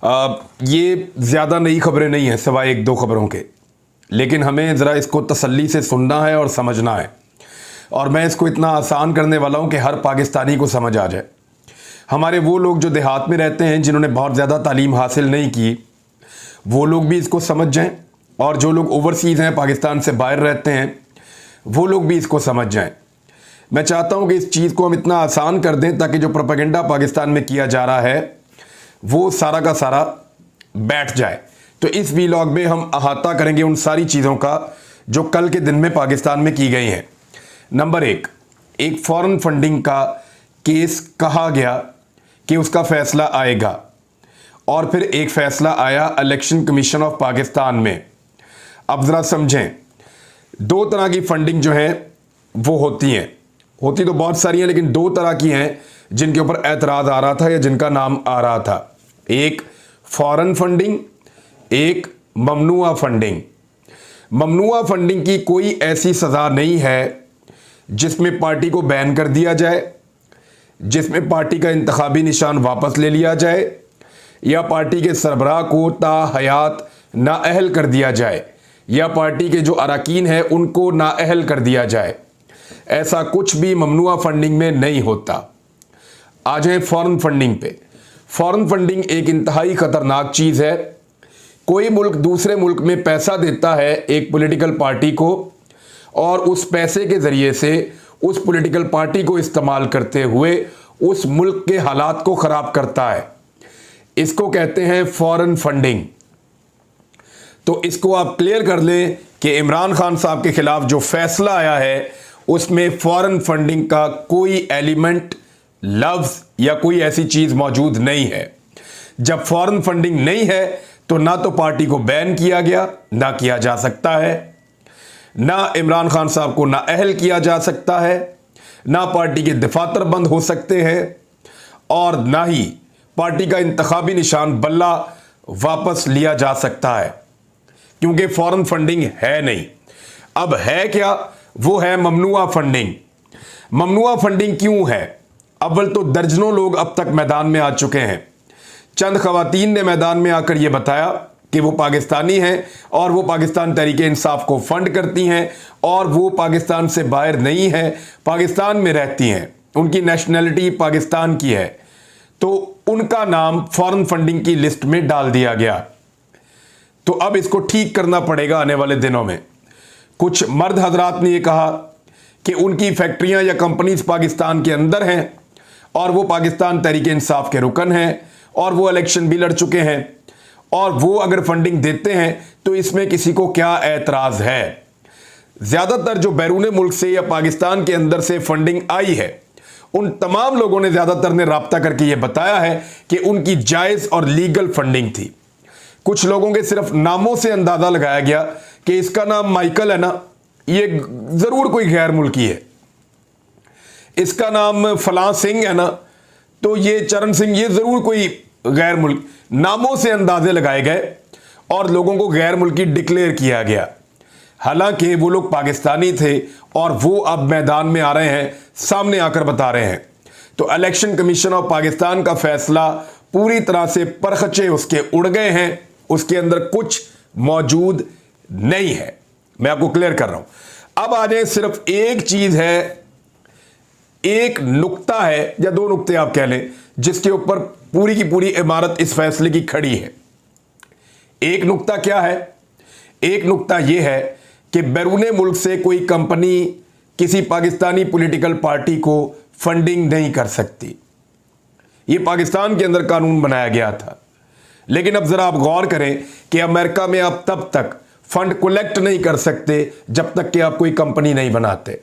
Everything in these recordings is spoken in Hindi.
ये ज़्यादा नई खबरें नहीं हैं सिवाय एक दो खबरों के, लेकिन हमें ज़रा इसको तसल्ली से सुनना है और समझना है। और मैं इसको इतना आसान करने वाला हूँ कि हर पाकिस्तानी को समझ आ जाए। हमारे वो लोग जो देहात में रहते हैं, जिन्होंने बहुत ज़्यादा तालीम हासिल नहीं की, वो लोग भी इसको समझ जाएं, और जो लोग ओवरसीज़ हैं, पाकिस्तान से बाहर रहते हैं, वो लोग भी इसको समझ जाएं। मैं चाहता हूँ कि इस चीज़ को हम इतना आसान कर दें ताकि जो प्रोपेगेंडा पाकिस्तान में किया जा रहा है वो सारा का सारा बैठ जाए। तो इस वीलॉग में हम अहाता करेंगे उन सारी चीज़ों का जो कल के दिन में पाकिस्तान में की गई हैं। नंबर एक फॉरेन फंडिंग का केस कहा गया कि उसका फैसला आएगा, और फिर एक फैसला आया इलेक्शन कमीशन ऑफ पाकिस्तान में। अब ज़रा समझें, दो तरह की फंडिंग जो है वो होती तो बहुत सारी हैं, लेकिन दो तरह की हैं जिनके ऊपर एतराज़ आ रहा था या जिनका नाम आ रहा था। एक फॉरेन फंडिंग, एक ममनुआ फंडिंग। ममनुआ फंडिंग की कोई ऐसी सज़ा नहीं है जिसमें पार्टी को बैन कर दिया जाए, जिसमें पार्टी का इंतखाबी निशान वापस ले लिया जाए, या पार्टी के सरबराह को ताहयात नाअहल कर दिया जाए, या पार्टी के जो अरकान हैं उनको नाअहल कर दिया जाए। ऐसा कुछ भी ममनुआ फंडिंग में नहीं होता। आ जाए फॉरेन फंडिंग पे। फॉरेन फंडिंग एक इंतहाई ख़तरनाक चीज़ है। कोई मुल्क दूसरे मुल्क में पैसा देता है एक पॉलिटिकल पार्टी को, और उस पैसे के ज़रिए से उस पॉलिटिकल पार्टी को इस्तेमाल करते हुए उस मुल्क के हालात को ख़राब करता है। इसको कहते हैं फॉरेन फंडिंग। तो इसको आप क्लियर कर लें कि इमरान खान साहब के खिलाफ जो फैसला आया है उसमें फॉरेन फंडिंग का कोई एलिमेंट, लफ्ज़ या कोई ऐसी चीज़ मौजूद नहीं है। जब फॉरेन फंडिंग नहीं है तो ना तो पार्टी को बैन किया गया, ना किया जा सकता है, ना इमरान खान साहब को नाअहल किया जा सकता है, ना पार्टी के दफातर बंद हो सकते हैं, और ना ही पार्टी का इंतखाबी निशान बल्ला वापस लिया जा सकता है, क्योंकि फॉरेन फंडिंग है नहीं। अब है क्या? वो है ममनुआ फंडिंग। ममनुआ फंडिंग क्यों है? अव्वल तो दर्जनों लोग अब तक मैदान में आ चुके हैं। चंद खवातीन ने मैदान में आकर यह बताया कि वो पाकिस्तानी हैं और वो पाकिस्तान तहरीक-ए-इंसाफ को फंड करती हैं, और वो पाकिस्तान से बाहर नहीं हैं, पाकिस्तान में रहती हैं, उनकी नेशनैलिटी पाकिस्तान की है। तो उनका नाम फॉरेन फंडिंग की लिस्ट में डाल दिया गया। तो अब इसको ठीक करना पड़ेगा आने वाले दिनों में। कुछ मर्द हजरात ने यह कहा कि उनकी फैक्ट्रियां या कंपनीज पाकिस्तान के अंदर हैं, और वो पाकिस्तान तहरीक-ए-इंसाफ के रुकन हैं, और वो इलेक्शन भी लड़ चुके हैं, और वो अगर फंडिंग देते हैं तो इसमें किसी को क्या एतराज़ है। ज़्यादातर जो बैरून मुल्क से या पाकिस्तान के अंदर से फंडिंग आई है, उन तमाम लोगों ने ज़्यादातर ने राब्ता करके ये बताया है कि उनकी जायज़ और लीगल फंडिंग थी। कुछ लोगों के सिर्फ नामों से अंदाज़ा लगाया गया कि इसका नाम माइकल है ना, ये ज़रूर कोई गैर मुल्की है, इसका नाम फलां सिंह है ना, तो ये चरण सिंह, ये ज़रूर कोई गैर मुल्क। नामों से अंदाजे लगाए गए और लोगों को गैर मुल्की डिक्लेयर किया गया, हालांकि वो लोग पाकिस्तानी थे, और वो अब मैदान में आ रहे हैं, सामने आकर बता रहे हैं। तो इलेक्शन कमीशन ऑफ पाकिस्तान का फैसला पूरी तरह से परखचे उसके उड़ गए हैं, उसके अंदर कुछ मौजूद नहीं है। मैं आपको क्लियर कर रहा हूं। अब आ जाए, सिर्फ एक चीज़ है, एक नुक्ता है, या दो नुक्ते आप कह लें, जिसके ऊपर पूरी की पूरी इमारत इस फैसले की खड़ी है। एक नुक्ता क्या है? एक नुक्ता यह है कि बैरून मुल्क से कोई कंपनी किसी पाकिस्तानी पॉलिटिकल पार्टी को फंडिंग नहीं कर सकती। यह पाकिस्तान के अंदर कानून बनाया गया था, लेकिन अब जरा आप गौर करें कि अमेरिका में आप तब तक फंड कलेक्ट नहीं कर सकते जब तक कि आप कोई कंपनी नहीं बनाते,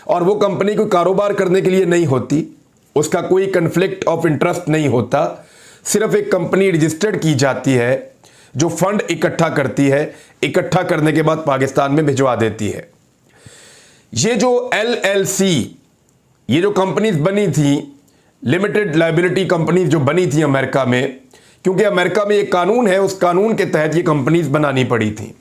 और वो कंपनी कोई कारोबार करने के लिए नहीं होती, उसका कोई कन्फ्लिक्ट ऑफ इंटरेस्ट नहीं होता। सिर्फ एक कंपनी रजिस्टर्ड की जाती है जो फंड इकट्ठा करती है, इकट्ठा करने के बाद पाकिस्तान में भिजवा देती है। ये जो LLC, ये जो कंपनीज बनी थी, लिमिटेड लायबिलिटी कंपनीज जो बनी थी अमेरिका में, क्योंकि अमेरिका में एक कानून है, उस कानून के तहत ये कंपनीज बनानी पड़ी थी।